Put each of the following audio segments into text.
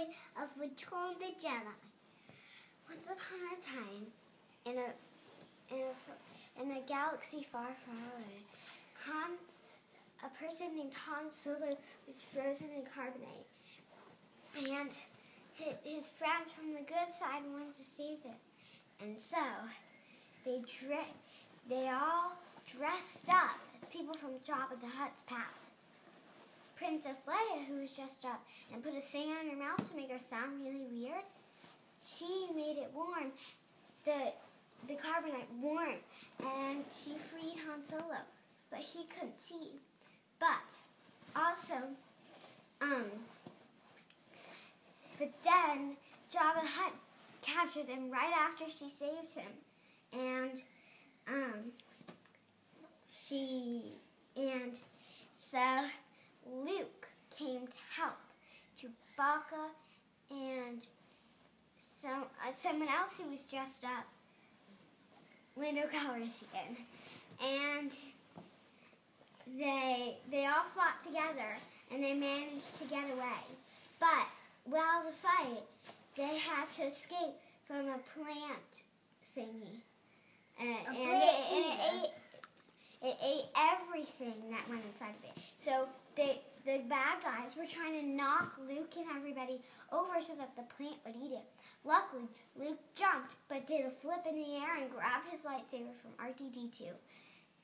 story of Return of the Jedi. Once upon a time, in a galaxy far, far away, a person named Han Solo was frozen in carbonite, and his friends from the good side wanted to save him, and so they all dressed up as people from Jabba the Hutt's palace. Princess Leia, who was dressed up and put a thing on her mouth to make her sound really weird, she made it warm, the carbonite warm, and she freed Han Solo, but he couldn't see. But also, but then Jabba the Hutt captured him right after she saved him, and so Luke came to help Chewbacca and someone else who was dressed up, Lando Calrissian, and they all fought together and they managed to get away. But while the fight, they had to escape from a plant thingy, and it ate everything that went inside of it. So the bad guys were trying to knock Luke and everybody over so that the plant would eat it. Luckily, Luke jumped, but did a flip in the air and grabbed his lightsaber from R2-D2.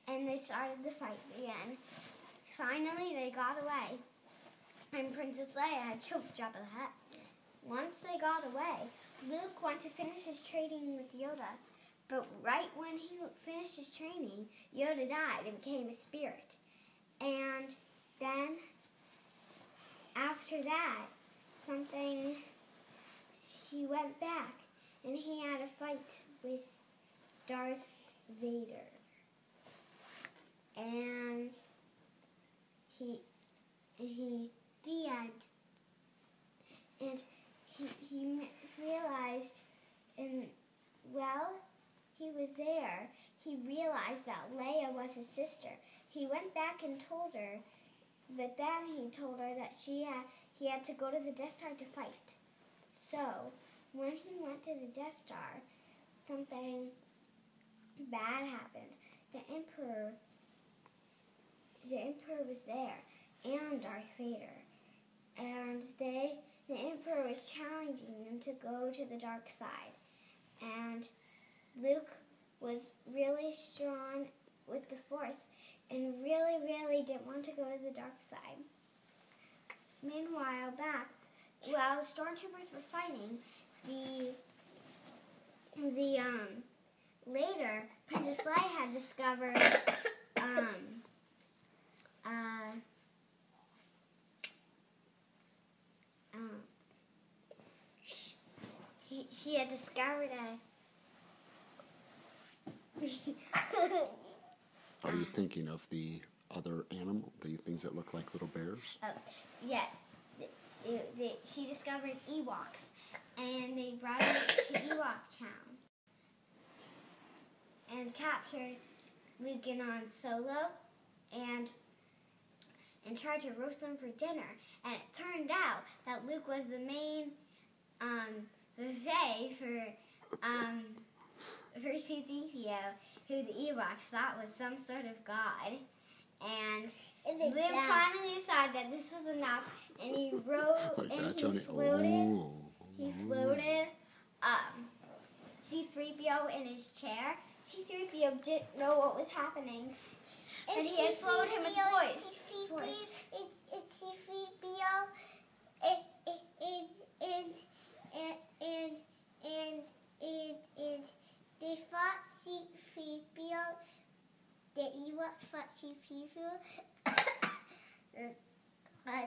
And they started the fight again. Finally, they got away, and Princess Leia had choked Jabba the Hutt. Once they got away, Luke went to finish his training with Yoda, but right when he finished his training, Yoda died and became a spirit. And then, after that, he went back, and he had a fight with Darth Vader. And the end. And he realized, he was there. He realized that Leia was his sister. He went back and told her, but then he told her that he had to go to the Death Star to fight. So when he went to the Death Star, something bad happened. The Emperor was there, and Darth Vader, and the Emperor was challenging them to go to the dark side, and Luke was really strong with the Force and really, really didn't want to go to the dark side. Meanwhile, while the stormtroopers were fighting, later Princess Leia had discovered he had discovered Are you thinking of the other animal, the things that look like little bears? Yeah. She discovered Ewoks, and they brought her to Ewok Town and captured Luke and Han Solo and tried to roast them for dinner. And it turned out that Luke was the main buffet for C-3PO, who the Ewoks thought was some sort of god. And Luke finally decided that this was enough, and he floated C-3PO in his chair. C-3PO didn't know what was happening, and he had floated him with voice. It's C-3PO, and they fought C-3PO. The Ewoks fought C-3PO.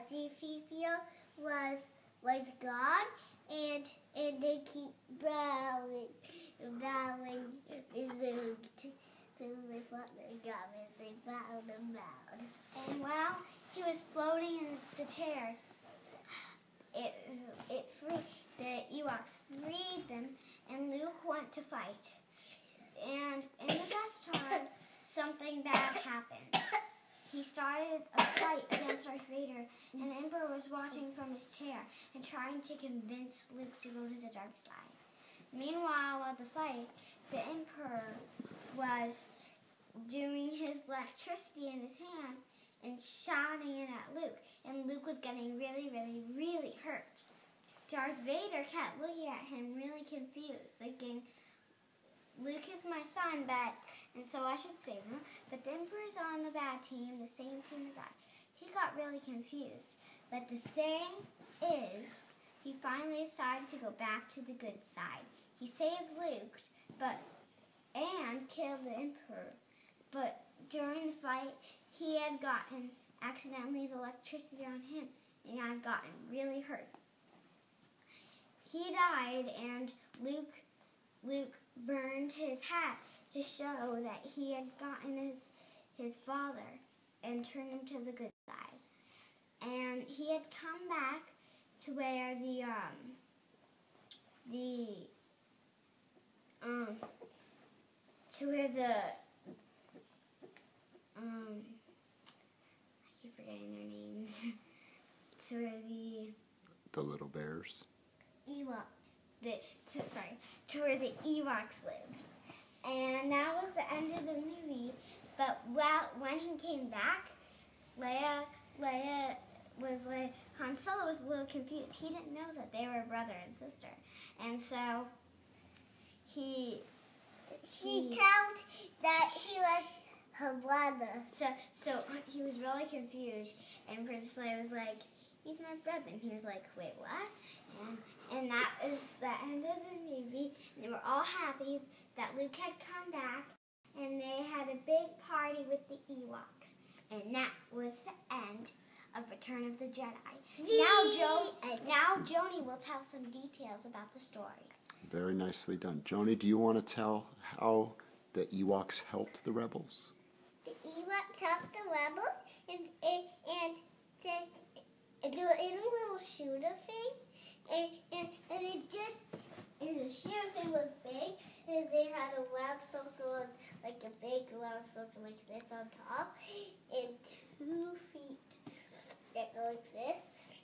C-3PO was God, and they keep bowing because they fought their God, and they bowed and bowed. And while he was floating in the chair, the Ewoks freed them, and Luke went to fight. And in the Death Star, something bad happened. he started a fight against Darth Vader, and the Emperor was watching from his chair and trying to convince Luke to go to the dark side. Meanwhile, at the fight, the Emperor was doing his electricity in his hand and shouting it at Luke, and Luke was getting really, really, really hurt. Darth Vader kept looking at him really confused, thinking, Luke is my son, and so I should save him, but the Emperor's on the bad team, the same team as I. He got really confused, but the thing is, he finally decided to go back to the good side. He saved Luke, and killed the Emperor, but during the fight, he had gotten accidentally the electricity on him, and had gotten really hurt. He died, and Luke burned his hat to show that he had gotten his father and turned him to the good side. And he had come back to where I keep forgetting their names. To where the little bears. To where the Ewoks lived. And that was the end of the movie. But when he came back, Han Solo was a little confused. He didn't know that they were brother and sister. And so he told that he was her brother. So he was really confused, and Princess Leia was like, he's my brother. And he was like, wait, what? And that is the end of the movie. And they were all happy that Luke had come back, and they had a big party with the Ewoks. And that was the end of Return of the Jedi. Now Joni will tell some details about the story. Very nicely done. Joni, do you want to tell how the Ewoks helped the rebels? The Ewoks helped the rebels, and they were in a little shooter thing, and the shooter thing was big, and they had a round circle, like a big round circle like this on top, and 2 feet that go like this,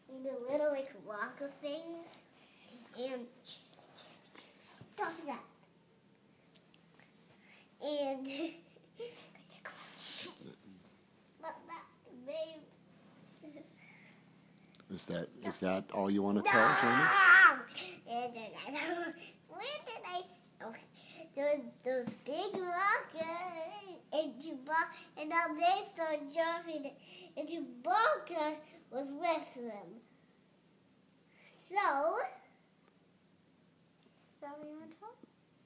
and the little like rocker things, and stuff like that. And Is that all you want to tell, Joni? Where did I? Okay, those big rockers, and now they start jumping, and Chewbacca was with them. So we want to talk?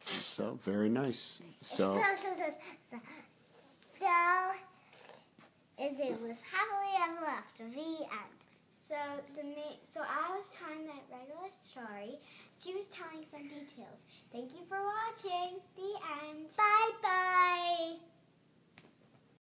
So, very nice. So and they live happily ever after. The end. So I was telling that regular story. She was telling some details. Thank you for watching. The end. Bye-bye.